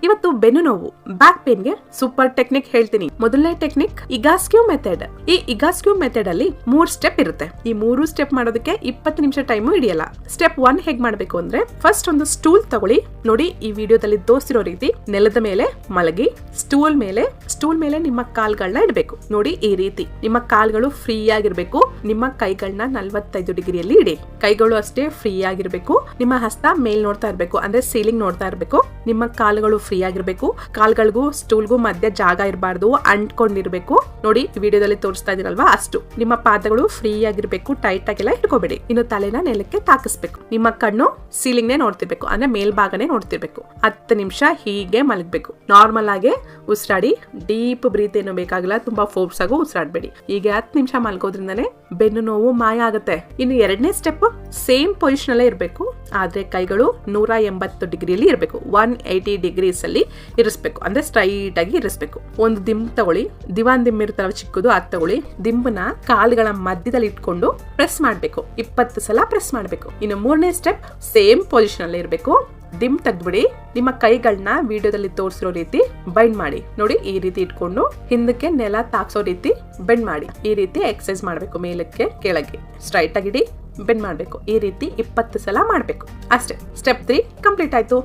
ಇವತ್ತು ಬೆನ್ನು ನೋವು ಬ್ಯಾಕ್ ಪೇನ್ಗೆ ಸೂಪರ್ ಟೆಕ್ನಿಕ್ ಹೇಳ್ತೀನಿ. ಮೊದಲನೇ ಟೆಕ್ನಿಕ್ ಇಗಾಸ್ಕ್ಯೂ ಮೆಥಡ್. ಈ ಇಗಾಸ್ಕ್ಯೂ ಮೆಥಡ್ ಅಲ್ಲಿ 3 ಸ್ಟೆಪ್ ಇರುತ್ತೆ. ಈ 3 ಸ್ಟೆಪ್ ಮಾಡೋದಕ್ಕೆ 20 ನಿಮಿಷ ಟೈಮು ಹಿಡಿಯಲ್ಲ. ಸ್ಟೆಪ್ 1 ಹೇಗ್ ಮಾಡ್ಬೇಕು ಅಂದ್ರೆ, ಫಸ್ಟ್ ಒಂದು ಸ್ಟೂಲ್ ತಗೊಳ್ಳಿ. ನೋಡಿ ಈ ವಿಡಿಯೋದಲ್ಲಿ ತೋರಿಸಿರೋ ರೀತಿ ನೆಲದ ಮೇಲೆ ಮಲಗಿ ಸ್ಟೂಲ್ ಮೇಲೆ ನಿಮ್ಮ ಕಾಲ್ಗಳನ್ನ ಇಡಬೇಕು. ನೋಡಿ ಈ ರೀತಿ ನಿಮ್ಮ ಕಾಲ್ಗಳು ಫ್ರೀ ಆಗಿರ್ಬೇಕು. ನಿಮ್ಮ ಕೈಗಳನ್ನ 45 ಡಿಗ್ರಿಯಲ್ಲಿ ಇಡಿ. ಕೈಗಳು ಅಷ್ಟೇ ಫ್ರೀ ಆಗಿರ್ಬೇಕು. ನಿಮ್ಮ ಹಸ್ತ ಮೇಲ್ ನೋಡ್ತಾ ಇರ್ಬೇಕು, ಅಂದ್ರೆ ಸೀಲಿಂಗ್ ನೋಡ್ತಾ ಇರ್ಬೇಕು. ನಿಮ್ಮ ಕಾಲುಗಳು ಫ್ರೀ ಆಗಿರ್ಬೇಕು. ಕಾಲ್ಗಳಿಗೂ ಸ್ಟೂಲ್ಗೂ ಮಧ್ಯ ಜಾಗ ಇರಬಾರ್ದು, ಅಂಟ್ಕೊಂಡಿರ್ಬೇಕು. ನೋಡಿ ವಿಡಿಯೋದಲ್ಲಿ ತೋರಿಸ್ತಾ ಇದೀರಲ್ವಾ ಅಷ್ಟು. ನಿಮ್ಮ ಪಾದಗಳು ಫ್ರೀ ಆಗಿರ್ಬೇಕು, ಟೈಟ್ ಆಗಿಲ್ಲ ಇಟ್ಕೋಬೇಡಿ. ಇನ್ನು ತಲೆನ ನೆಲಕ್ಕೆ ತಾಕಿಸ್ಬೇಕು. ನಿಮ್ಮ ಕಣ್ಣು ಸೀಲಿಂಗ್ ನೇ ನೋಡ್ತಿರ್ಬೇಕು, ಅಂದ್ರೆ ಮೇಲ್ಭಾಗನೇ ನೋಡ್ತಿರ್ಬೇಕು. 10 ನಿಮಿಷ ಹೀಗೆ ಮಲಗಬೇಕು. ನಾರ್ಮಲ್ ಆಗಿ ಉಸಿರಾಡಿ, ಡೀಪ್ ಬ್ರೀತ್ ಏನು ಬೇಕಾಗಿಲ್ಲ, ತುಂಬಾ ಫೋರ್ಸ್ ಆಗು ಉಸಿರಾಡ್ಬೇಡಿ. ಹೀಗೆ 10 ನಿಮಿಷ ಮಲ್ಗೋದ್ರಿಂದಾನೆ ಬೆನ್ನು ನೋವು ಮಾಯ ಆಗುತ್ತೆ. ಇನ್ನು 2ನೇ ಸ್ಟೆಪ್, ಸೇಮ್ ಪೊಸಿಷನ್ ಅಲ್ಲೇ ಇರಬೇಕು, ಆದ್ರೆ ಕೈಗಳು 180 ಡಿಗ್ರಿಯಲ್ಲಿ ಇರಬೇಕು. 180 ಡಿಗ್ರೀಸ್ ಅಲ್ಲಿ ಇರಿಸ್ಬೇಕು, ಅಂದ್ರೆ ಸ್ಟ್ರೈಟ್ ಆಗಿ ಇರಿಸ್ಬೇಕು. ಒಂದು ದಿಂಬ್ ತಗೊಳ್ಳಿ, ದಿವಾನ್ ದಿಂಬ್ ಇರುತ್ತಲ್ಲ ಚಿಕ್ಕದು, ಅದ್ ತಗೊಳ್ಳಿ. ದಿಂಬನ ಕಾಲುಗಳ ಮಧ್ಯದಲ್ಲಿ ಇಟ್ಕೊಂಡು ಪ್ರೆಸ್ ಮಾಡ್ಬೇಕು. 20 ಸಲ ಪ್ರೆಸ್ ಮಾಡ್ಬೇಕು. ಇನ್ನು 3ನೇ ಸ್ಟೆಪ್, ಸೇಮ್ ಪೊಸಿಷನ್ ಅಲ್ಲೇ ಇರಬೇಕು. ದಿಂಬ್ ತೆಗ್ದ್ಬಿಡಿ. ನಿಮ್ಮ ಕೈಗಳನ್ನ ವಿಡಿಯೋದಲ್ಲಿ ತೋರಿಸಿರೋ ರೀತಿ ಬೆಂಡ್ ಮಾಡಿ. ನೋಡಿ ಈ ರೀತಿ ಇಟ್ಕೊಂಡು ಹಿಂದಕ್ಕೆ ನೆಲ ತಾಕ್ಸೋ ರೀತಿ ಬೆಂಡ್ ಮಾಡಿ. ಈ ರೀತಿ ಎಕ್ಸರ್ಸೈಸ್ ಮಾಡ್ಬೇಕು. ಮೇಲಕ್ಕೆ ಕೆಳಗೆ ಸ್ಟ್ರೈಟ್ ಆಗಿಡಿ, ಬೆಂಡ್ ಮಾಡ್ಬೇಕು. ಈ ರೀತಿ 20 ಸಲ ಮಾಡ್ಬೇಕು ಅಷ್ಟೇ. ಸ್ಟೆಪ್ 3 ಕಂಪ್ಲೀಟ್ ಆಯ್ತು.